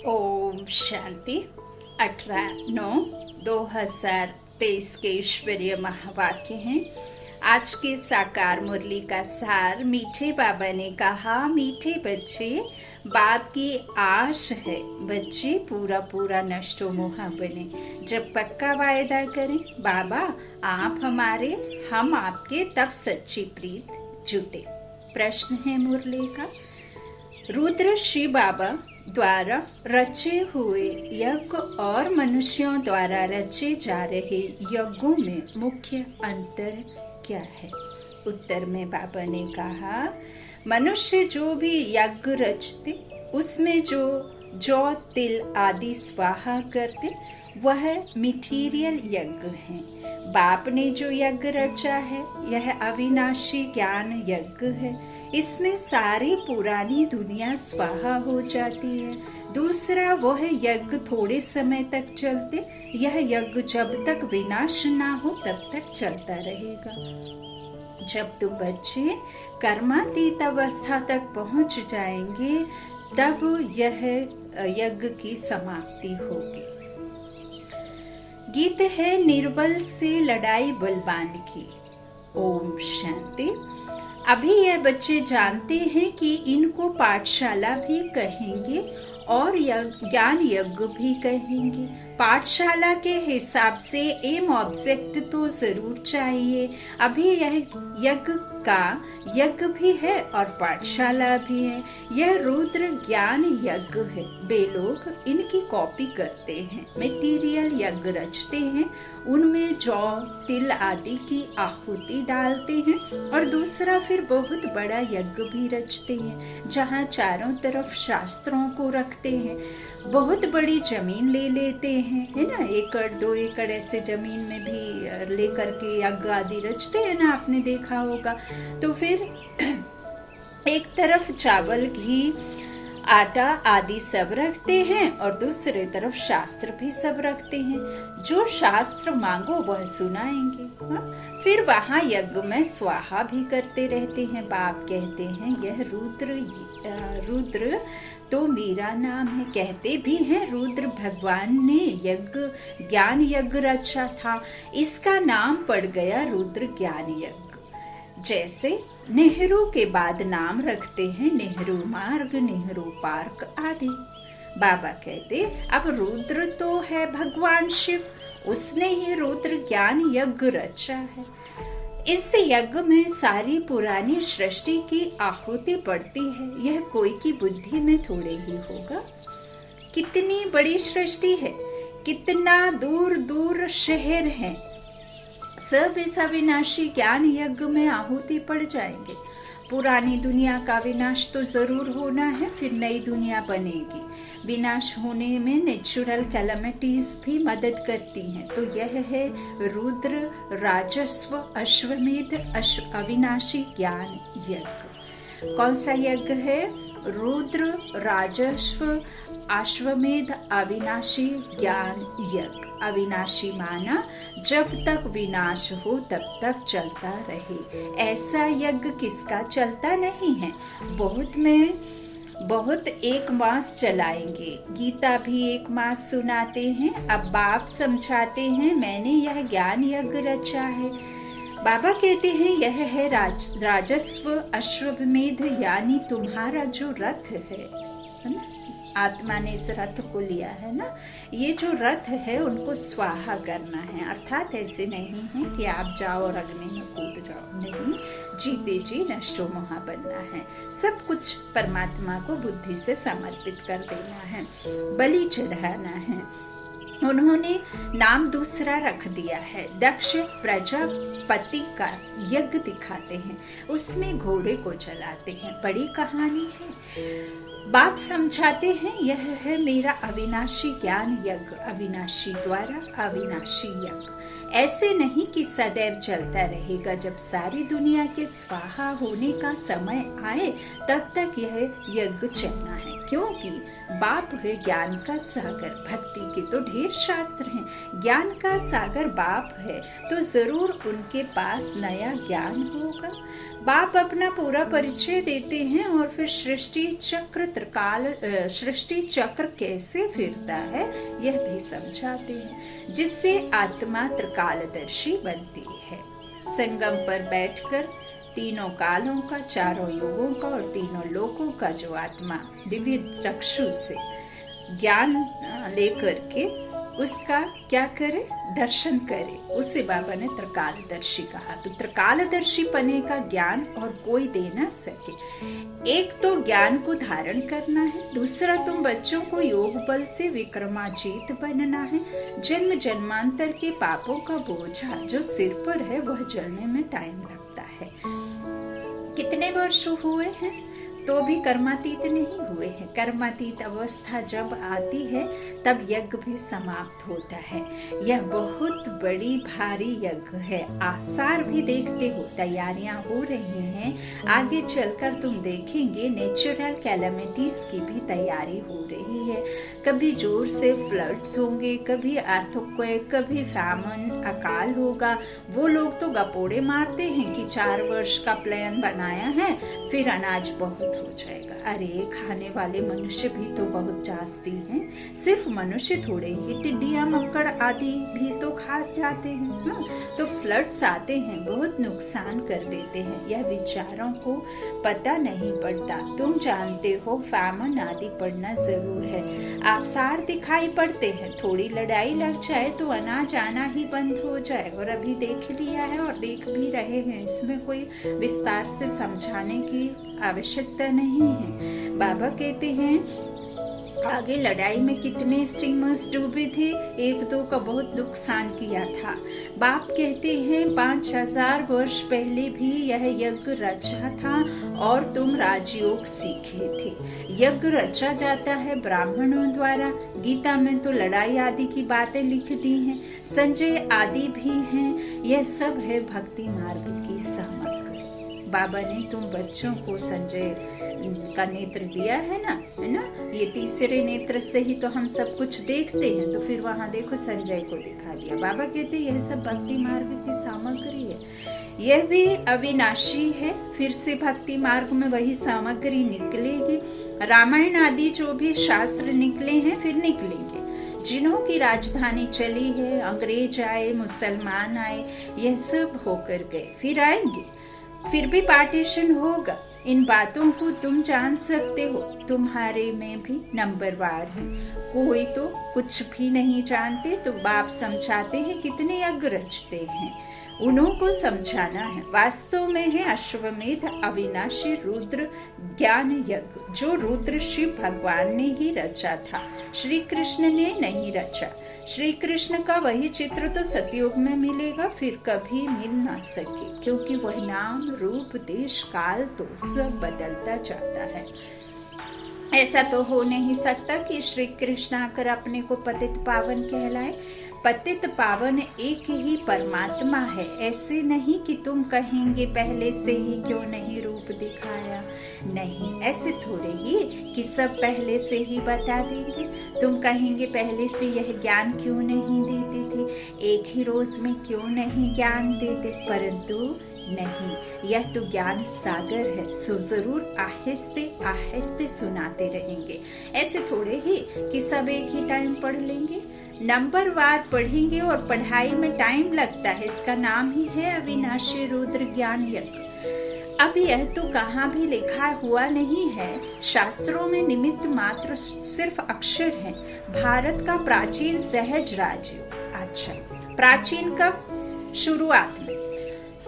ओम शांति 18/9/2023 के ईश्वरीय महावाक्य हैं। आज के साकार मुरली का सार। मीठे बाबा ने कहा, मीठे बच्चे, बाप की आश है बच्चे पूरा पूरा नष्टो मोहा बने। जब पक्का वायदा करें बाबा आप हमारे, हम आपके, तब सच्ची प्रीत जुटे। प्रश्न है मुरली का। रुद्र श्री बाबा द्वारा रचे हुए यज्ञ और मनुष्यों द्वारा रचे जा रहे यज्ञों में मुख्य अंतर क्या है? उत्तर में बाबा ने कहा, मनुष्य जो भी यज्ञ रचते उसमें जो जौ तिल आदि स्वाहा करते वह मटीरियल यज्ञ है। बाप ने जो यज्ञ रचा है यह अविनाशी ज्ञान यज्ञ है। इसमें सारी पुरानी दुनिया स्वाहा हो जाती है। दूसरा वह यज्ञ थोड़े समय तक चलते, यह यज्ञ जब तक विनाश ना हो तब तक चलता रहेगा। जब तो बच्चे कर्मातीत अवस्था तक पहुंच जाएंगे तब यह यज्ञ की समाप्ति होगी। गीत है निर्बल से लड़ाई बलवान की। ओम शांति। अभी यह बच्चे जानते हैं कि इनको पाठशाला भी कहेंगे और ज्ञान यज्ञ भी कहेंगे। पाठशाला के हिसाब से एम ऑब्जेक्ट तो जरूर चाहिए। अभी यह यज्ञ का यज्ञ भी है और पाठशाला भी है। यह रुद्र ज्ञान यज्ञ है। वे लोग इनकी कॉपी करते हैं, मटीरियल यज्ञ रचते हैं, उनमें जौ तिल आदि की आहुति डालते हैं और दूसरा फिर बहुत बड़ा यज्ञ भी रचते हैं जहाँ चारों तरफ शास्त्रों को रखते हैं। बहुत बड़ी जमीन ले लेते हैं, है ना, 1 एकड़ 2 एकड़ ऐसे जमीन में भी लेकर के यज्ञ आदि रचते हैं ना, आपने देखा होगा। तो फिर एक तरफ चावल घी आटा आदि सब रखते हैं और दूसरे तरफ शास्त्र भी सब रखते हैं। जो शास्त्र मांगो वह सुनाएंगे। हाँ? फिर वहाँ यज्ञ में स्वाहा भी करते रहते हैं। बाप कहते हैं यह रुद्र तो मेरा नाम है। कहते भी हैं रुद्र भगवान ने यज्ञ ज्ञान यज्ञ रचा था, इसका नाम पड़ गया रुद्र ज्ञान यज्ञ। जैसे नेहरू के बाद नाम रखते हैं नेहरू मार्ग, नेहरू पार्क आदि। बाबा कहते अब रुद्र तो है भगवान शिव, उसने ही रुद्र ज्ञान यज्ञ रचा है। इस यज्ञ में सारी पुरानी सृष्टि की आहुति पड़ती है। यह कोई की बुद्धि में थोड़े ही होगा। कितनी बड़ी सृष्टि है, कितना दूर दूर शहर हैं, सब इस अविनाशी ज्ञान यज्ञ में आहुति पड़ जाएंगे। पुरानी दुनिया का विनाश तो जरूर होना है, फिर नई दुनिया बनेगी। विनाश होने में नेचुरल कैलामिटीज भी मदद करती हैं। तो यह है रुद्र राजस्व अश्वमेध अविनाशी ज्ञान यज्ञ। कौन सा यज्ञ है? रुद्र राजस्व अश्वमेध अविनाशी ज्ञान यज्ञ। अविनाशी माना जब तक विनाश हो तब तक चलता रहे। ऐसा यज्ञ किसका चलता नहीं है। बहुत 1 मास चलाएंगे। गीता भी 1 मास सुनाते हैं। अब बाप समझाते हैं मैंने यह ज्ञान यज्ञ रचा है। बाबा कहते हैं यह है राजस्व अश्वमेध, यानी तुम्हारा जो रथ है ना, आत्मा ने इस रथ को लिया है ना, ये जो रथ है उनको स्वाहा करना है। अर्थात ऐसे नहीं है कि आप जाओ और अग्नि में कूद जाओ, नहीं, जीते जी नष्टो मोहा बनना है। सब कुछ परमात्मा को बुद्धि से समर्पित कर देना है, बलि चढ़ाना है। उन्होंने नाम दूसरा रख दिया है। दक्ष प्रजापति का यज्ञ दिखाते हैं, उसमें घोड़े को जलाते हैं। बड़ी कहानी है। बाप समझाते हैं यह है मेरा अविनाशी ज्ञान यज्ञ, अविनाशी द्वारा अविनाशी यज्ञ। ऐसे नहीं कि सदैव चलता रहेगा। जब सारी दुनिया के स्वाहा होने का समय आए तब तक यह यज्ञ चलना है। क्योंकि बाप है ज्ञान का सागर। भक्ति के तो ढेर शास्त्र हैं, ज्ञान का सागर बाप है, तो जरूर उनके पास नया ज्ञान होगा। बाप अपना पूरा परिचय देते हैं और फिर सृष्टि चक्र कैसे फिरता है यह भी समझाते हैं, जिससे आत्मा त्रिकालदर्शी बनती है। संगम पर बैठकर तीनों कालों का, चारों युगों का और तीनों लोकों का जो आत्मा दिव्य चक्षु से ज्ञान लेकर के उसका क्या करे, दर्शन करे, उसे बाबा ने त्रिकालदर्शी कहा। तो त्रिकालदर्शी पने का ज्ञान और कोई दे ना सके। एक तो ज्ञान को धारण करना है, दूसरा तुम बच्चों को योग बल से विक्रमाजीत बनना है। जन्म जन्मांतर के पापों का बोझा जो सिर पर है वह जलने में टाइम लगता है। कितने वर्ष हुए हैं तो भी कर्मातीत नहीं हुए हैं। कर्मातीत अवस्था जब आती है तब यज्ञ भी समाप्त होता है। यह बहुत बड़ी भारी यज्ञ है। आसार भी देखते हो, तैयारियां हो रही हैं। आगे चलकर तुम देखेंगे नेचुरल कैलामिटीज की भी तैयारी हो रही है। कभी जोर से फ्लड्स होंगे, कभी अर्थक्वेक, कभी फैमन, अकाल होगा। वो लोग तो गपोड़े मारते हैं कि 4 वर्ष का प्लान बनाया है, फिर अनाज बहुत हो जाएगा। अरे खाने वाले मनुष्य भी तो बहुत जास्ती हैं। सिर्फ मनुष्य थोड़े ही, टिड्डियां, मक्कड़ आदि भी तो खा जाते हैं। हाँ, तो फ्लड्स आते हैं, बहुत नुकसान कर देते हैं। यह विचारों को पता नहीं पड़ता। तुम जानते हो फैमन आदि पड़ना जरूर है। आसार दिखाई पड़ते हैं। थोड़ी लड़ाई लग जाए तो अनाज आना ही बंद हो जाए, और अभी देख लिया है और देख भी रहे हैं। इसमें कोई विस्तार से समझाने की आवश्यकता नहीं है। बाबा कहते हैं आगे लड़ाई में कितने स्टीमर्स डूबे थे, 1-2 का बहुत नुकसान किया था। बाप कहते हैं 5000 वर्ष पहले भी यह यज्ञ रचा था और तुम राजयोग सीखे थे। यज्ञ रचा जाता है ब्राह्मणों द्वारा। गीता में तो लड़ाई आदि की बातें लिख दी हैं। संजय आदि भी हैं। यह सब है भक्ति मार्ग की सामग्री। बाबा ने तुम बच्चों को संजय का नेत्र दिया है ना, ये तीसरे नेत्र से ही तो हम सब कुछ देखते हैं। तो फिर वहां देखो संजय को दिखा दिया। बाबा कहते हैं यह सब भक्ति मार्ग की सामग्री है। यह भी अविनाशी है। फिर से भक्ति मार्ग में वही सामग्री निकलेगी। रामायण आदि जो भी शास्त्र निकले हैं फिर निकलेंगे। जिन्हों की राजधानी चली है, अंग्रेज आए, मुसलमान आए, यह सब होकर गए, फिर आएंगे। फिर भी पार्टीशन होगा। इन बातों को तुम जान सकते हो। तुम्हारे में भी नंबरवार है। कोई तो कुछ भी नहीं जानते, तो बाप समझाते हैं कितने यज्ञ रचते हैं, उन्हों को समझाना है। वास्तव में है अश्वमेध अविनाशी रुद्र ज्ञान यज्ञ, जो रुद्र शिव भगवान ने ही रचा था, श्री कृष्ण ने नहीं रचा। श्री कृष्ण का वही चित्र तो सतयुग में मिलेगा, फिर कभी मिल ना सके, क्योंकि वह नाम रूप देश काल तो सब बदलता जाता है। ऐसा तो हो नहीं सकता कि श्री कृष्ण आकर अपने को पतित पावन कहलाए। पतित पावन एक ही परमात्मा है। ऐसे नहीं कि तुम कहेंगे पहले से ही क्यों नहीं रूप दिखाया। नहीं, ऐसे थोड़े ही कि सब पहले से ही बता देंगे। तुम कहेंगे पहले से यह ज्ञान क्यों नहीं देते थे, एक ही रोज में क्यों नहीं ज्ञान देते। परंतु नहीं, यह तो ज्ञान सागर है, सो जरूर आहिस्ते आहिस्ते सुनाते रहेंगे। ऐसे थोड़े ही कि सब एक ही टाइम पढ़ लेंगे। नंबरवार पढ़ेंगे और पढ़ाई में टाइम लगता है। इसका नाम ही है अविनाशी रुद्र ज्ञान यज्ञ। अब यह तो कहाँ भी लिखा हुआ नहीं है, शास्त्रों में निमित्त मात्र सिर्फ अक्षर हैं। भारत का प्राचीन सहज राज्य, अच्छा प्राचीन कब, शुरुआत में,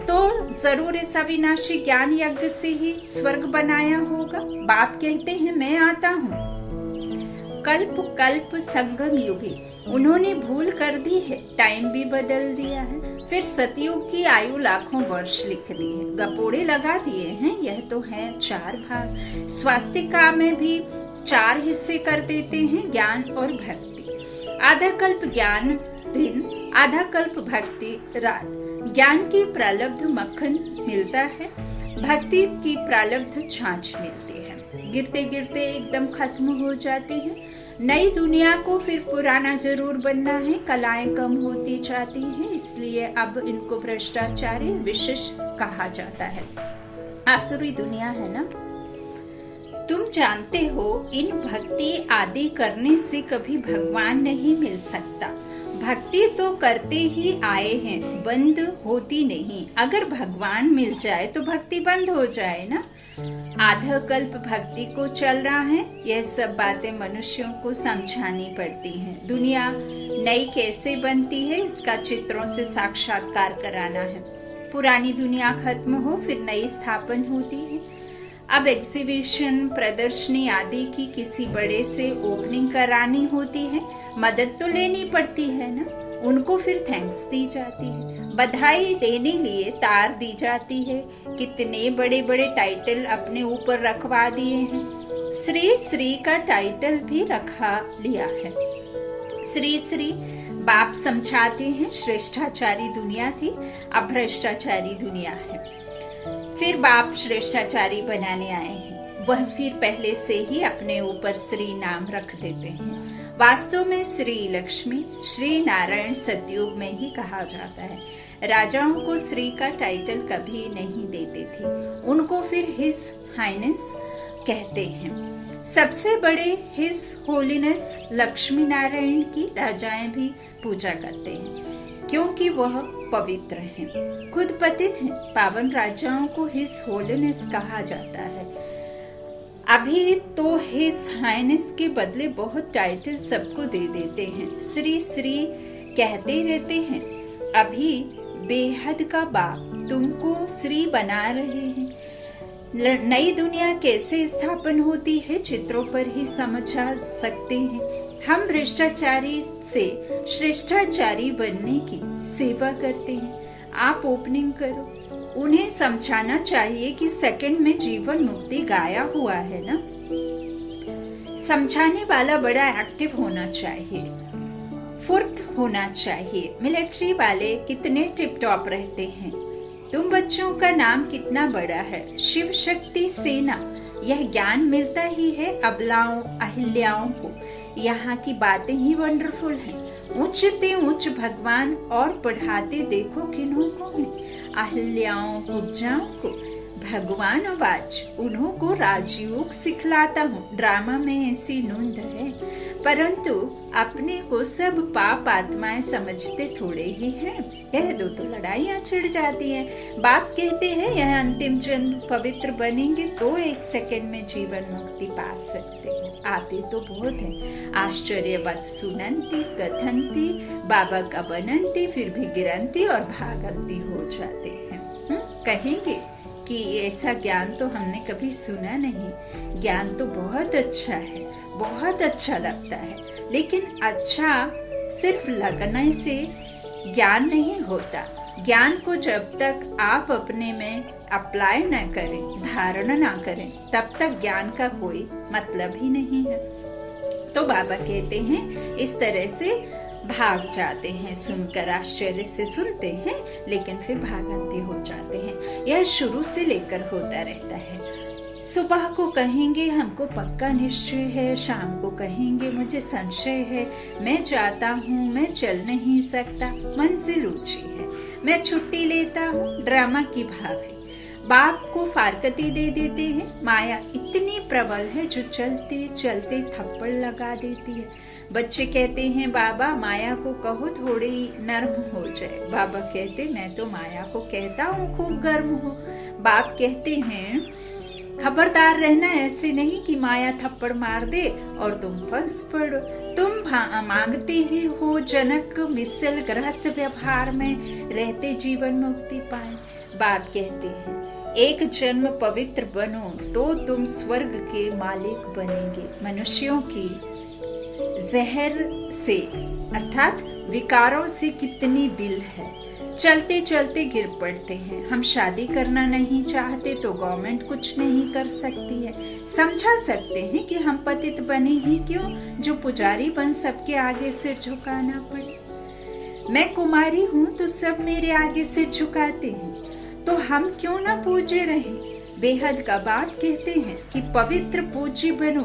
तो जरूर इस अविनाशी ज्ञान यज्ञ से ही स्वर्ग बनाया होगा। बाप कहते हैं मैं आता हूँ कल्प कल्प संगम युगे। उन्होंने भूल कर दी है, टाइम भी बदल दिया है। फिर सतयुग की आयु लाखों वर्ष लिख दी है, गपोड़े लगा दिए हैं। यह तो है 4 भाग। स्वास्तिका में भी 4 हिस्से कर देते हैं, ज्ञान और भक्ति। आधा कल्प ज्ञान दिन, आधा कल्प भक्ति रात। ज्ञान की प्रारब्ध मक्खन मिलता है, भक्ति की प्रारब्ध छाछ मिलती है। गिरते गिरते एकदम खत्म हो जाते हैं। नई दुनिया को फिर पुराना जरूर बनना है, कलाएं कम होती जाती हैं, इसलिए अब इनको भ्रष्टाचारी विशेष कहा जाता है। आसुरी दुनिया है ना। तुम जानते हो इन भक्ति आदि करने से कभी भगवान नहीं मिल सकता। भक्ति तो करते ही आए हैं, बंद होती नहीं। अगर भगवान मिल जाए तो भक्ति बंद हो जाए ना। आधा कल्प भक्ति को चल रहा है, यह सब बातें मनुष्यों को समझानी पड़ती हैं। दुनिया नई कैसे बनती है इसका चित्रों से साक्षात्कार कराना है। पुरानी दुनिया खत्म हो फिर नई स्थापन होती है। अब एग्जीबिशन, प्रदर्शनी आदि की किसी बड़े से ओपनिंग करानी होती है, मदद तो लेनी पड़ती है ना। उनको फिर थैंक्स दी जाती है, बधाई देने लिए तार दी जाती है। कितने बड़े बड़े टाइटल अपने ऊपर रखवा दिए हैं। श्री श्री का टाइटल भी रखा लिया है। श्री श्री बाप समझाते हैं श्रेष्ठाचारी दुनिया थी, अब भ्रष्टाचारी दुनिया है। फिर बाप श्रेष्ठाचारी बनाने आए हैं, वह फिर पहले से ही अपने ऊपर श्री नाम रख देते हैं। वास्तव में श्री लक्ष्मी, श्री नारायण सतयुग में ही कहा जाता है। राजाओं को श्री का टाइटल कभी नहीं देते थे, उनको फिर हिज हाइनेस कहते हैं। सबसे बड़े हिज होलीनेस लक्ष्मी नारायण की राजाएं भी पूजा करते हैं, क्योंकि वह पवित्र हैं, खुद पतित हैं। पावन राजाओं को हिज होलीनेस कहा जाता है। अभी तो हिज हाइनेस के बदले बहुत टाइटल सबको दे देते हैं, श्री श्री कहते रहते हैं। अभी बेहद का बाप तुमको श्री बना रहे हैं। नई दुनिया कैसे स्थापन होती है चित्रों पर ही समझ सकते हैं। हम भ्रष्टाचारी से श्रेष्ठाचारी बनने की सेवा करते हैं। आप ओपनिंग करो, उन्हें समझाना चाहिए कि सेकंड में जीवन मुक्ति गाया हुआ है ना। समझाने वाला बड़ा एक्टिव होना चाहिए, फुर्त होना चाहिए। मिलिट्री वाले कितने टिप टॉप रहते हैं। तुम बच्चों का नाम कितना बड़ा है, शिव शक्ति सेना। यह ज्ञान मिलता ही है अबलाओं अहिल्याओं को। यहाँ की बातें ही वंडरफुल हैं। ऊंचते ऊंच भगवान और पढ़ाते देखो किन्हों को मैं, अहिल्याओं पूजाओं को। भगवान आवाज उन्हों को राजयोग सिखलाता हूँ। ड्रामा में ऐसी नूंद है, परंतु अपने को सब पाप आत्माएं समझते थोड़े ही हैं। कह दो तो लड़ाइयाँ छिड़ जाती हैं। बाप कहते हैं यह अंतिम जन्म पवित्र बनेंगे तो 1 सेकंड में जीवन मुक्ति पा सकते हो। आते तो बहुत है, आश्चर्यवत सुनंती कथंती, बाबा का बनंती, फिर भी गिरंती और भागंती हो जाते हैं। कहेंगे कि ऐसा ज्ञान तो हमने कभी सुना नहीं। ज्ञान तो बहुत अच्छा है, बहुत अच्छा लगता है, लेकिन अच्छा सिर्फ लगने से ज्ञान नहीं होता। ज्ञान को जब तक आप अपने में अप्लाई न करें, धारण ना करें, तब तक ज्ञान का कोई मतलब ही नहीं है। तो बाबा कहते हैं इस तरह से भाग जाते हैं, सुनकर आश्चर्य से सुनते हैं, लेकिन फिर भागंती हो जाते हैं। यह शुरू से लेकर होता रहता है। सुबह को कहेंगे हमको पक्का निश्चय है, शाम को कहेंगे मुझे संशय है, मैं जाता हूँ, मैं चल नहीं सकता, मंजिल ऊंची है, मैं छुट्टी लेता हूँ, ड्रामा की भाभी। बाप को फारकती दे देते हैं। माया इतनी प्रबल है जो चलते चलते थप्पड़ लगा देती है। बच्चे कहते हैं बाबा माया को कहो थोड़ी नर्म हो जाए। बाबा कहते मैं तो माया को कहता हूँ खूब गर्म हो। बाप कहते हैं खबरदार रहना, ऐसे नहीं कि माया थप्पड़ मार दे और तुम फंस पड़ो। तुम मांगते ही हो जनक मिसल ग्रस्त व्यवहार में रहते जीवन मुक्ति पाए। बाप कहते हैं एक जन्म पवित्र बनो तो तुम स्वर्ग के मालिक बनेंगे। मनुष्यों की जहर से अर्थात विकारों से कितनी दिल है, चलते चलते गिर पड़ते हैं। हम शादी करना नहीं चाहते तो गवर्नमेंट कुछ नहीं कर सकती है। समझा सकते हैं कि हम पतित बने ही क्यों, जो पुजारी बन सबके आगे सिर झुकाना पड़े। मैं कुमारी हूँ तो सब मेरे आगे सिर झुकाते हैं, तो हम क्यों ना पूजे रहे। बेहद का बाप कहते हैं कि पवित्र पूज्य बनो,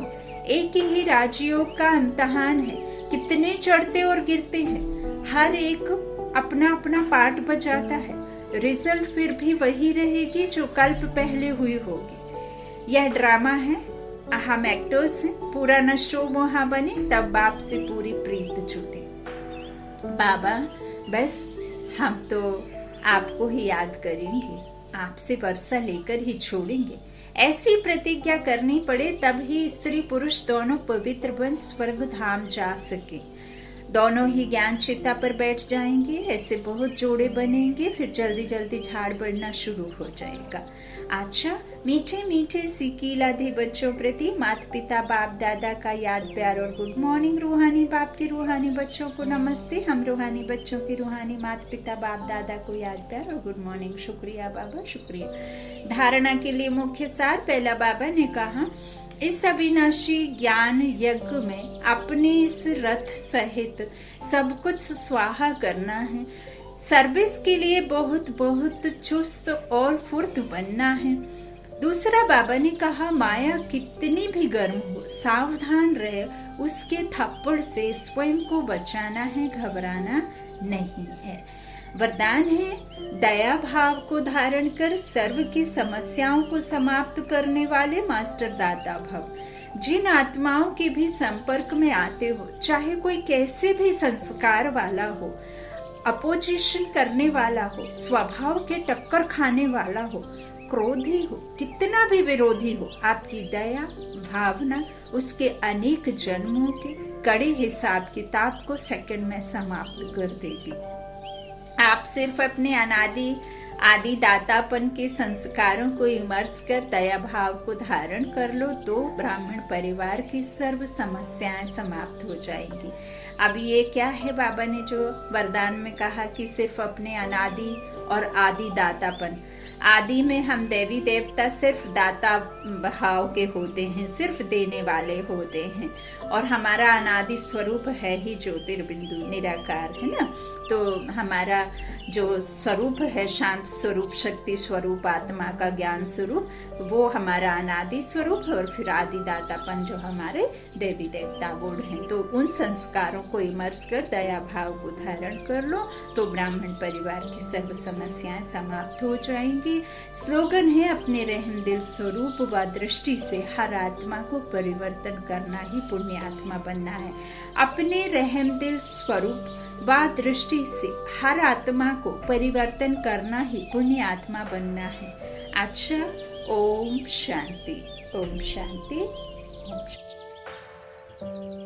एक ही राजयोग का इम्तिहान है। कितने चढ़ते और गिरते हैं, हर एक अपना अपना पार्ट बजाता है, रिजल्ट फिर भी वही रहेगी जो कल्प पहले हुई होगी। यह ड्रामा है, हम एक्टर्स हैं, पूरा न शो वहां बने तब बाप से पूरी प्रीत जुटे। बाबा बस हम तो आपको ही याद करेंगे, आपसे वर्षा लेकर ही छोड़ेंगे, ऐसी प्रतिज्ञा करनी पड़े तब ही स्त्री पुरुष दोनों पवित्र बन स्वर्ग धाम जा सके। दोनों ही ज्ञान चिता पर बैठ जाएंगे, ऐसे बहुत जोड़े बनेंगे, फिर जल्दी जल्दी झाड़ बढ़ना शुरू हो जाएगा। अच्छा, मीठे मीठे सीकी लाधे बच्चों प्रति माता पिता बाप दादा का याद प्यार और गुड मॉर्निंग। रूहानी बाप के रूहानी बच्चों को नमस्ते। हम रूहानी बच्चों के रूहानी माता पिता बाप दादा को याद प्यार और गुड मॉर्निंग। शुक्रिया बाबा, शुक्रिया। धारणा के लिए मुख्य सार, पहला बाबा ने कहा, इस अविनाशी ज्ञान यज्ञ में अपने इस रथ सहित सब कुछ स्वाहा करना है। सर्विस के लिए बहुत बहुत चुस्त और फुर्त बनना है। दूसरा बाबा ने कहा, माया कितनी भी गर्म हो सावधान रहे, उसके थप्पड़ से स्वयं को बचाना है, घबराना नहीं है। वरदान है, दया भाव को धारण कर सर्व की समस्याओं को समाप्त करने वाले मास्टर दाता भव। जिन आत्माओं के भी संपर्क में आते हो, चाहे कोई कैसे भी संस्कार वाला हो, अपोजिशन करने वाला हो, स्वभाव के टक्कर खाने वाला हो, क्रोधी हो, कितना भी विरोधी हो, आपकी दया भावना उसके अनेक जन्मों के कड़े हिसाब किताब को सेकंड में समाप्त कर देगी। आप सिर्फ अपने अनादि आदि दातापन के संस्कारों को इमर्स कर दया भाव को धारण कर लो तो ब्राह्मण परिवार की सर्व समस्याएं समाप्त हो जाएंगी। अब ये क्या है, बाबा ने जो वरदान में कहा कि सिर्फ अपने अनादि और आदि दातापन। आदि में हम देवी देवता सिर्फ दाता भाव के होते हैं, सिर्फ देने वाले होते हैं, और हमारा अनादि स्वरूप है ही ज्योतिर्बिंदु निराकार, है ना। तो हमारा जो स्वरूप है, शांत स्वरूप, शक्ति स्वरूप, आत्मा का ज्ञान स्वरूप, वो हमारा अनादि स्वरूप है, और फिर आदि दातापन जो हमारे देवी देवता गुण हैं। तो उन संस्कारों को इमर्स कर दया भाव को धारण कर लो तो ब्राह्मण परिवार की सर्व समस्याएं समाप्त हो जाएंगी। स्लोगन है, अपने रहम दिल स्वरूप व दृष्टि से हर आत्मा को परिवर्तन करना ही पुण्य आत्मा बनना है। अपने रहम दिल स्वरूप व दृष्टि से हर आत्मा को परिवर्तन करना ही पुण्य आत्मा बनना है। अच्छा, ओम शांति, ओम शांति, ओम शांति।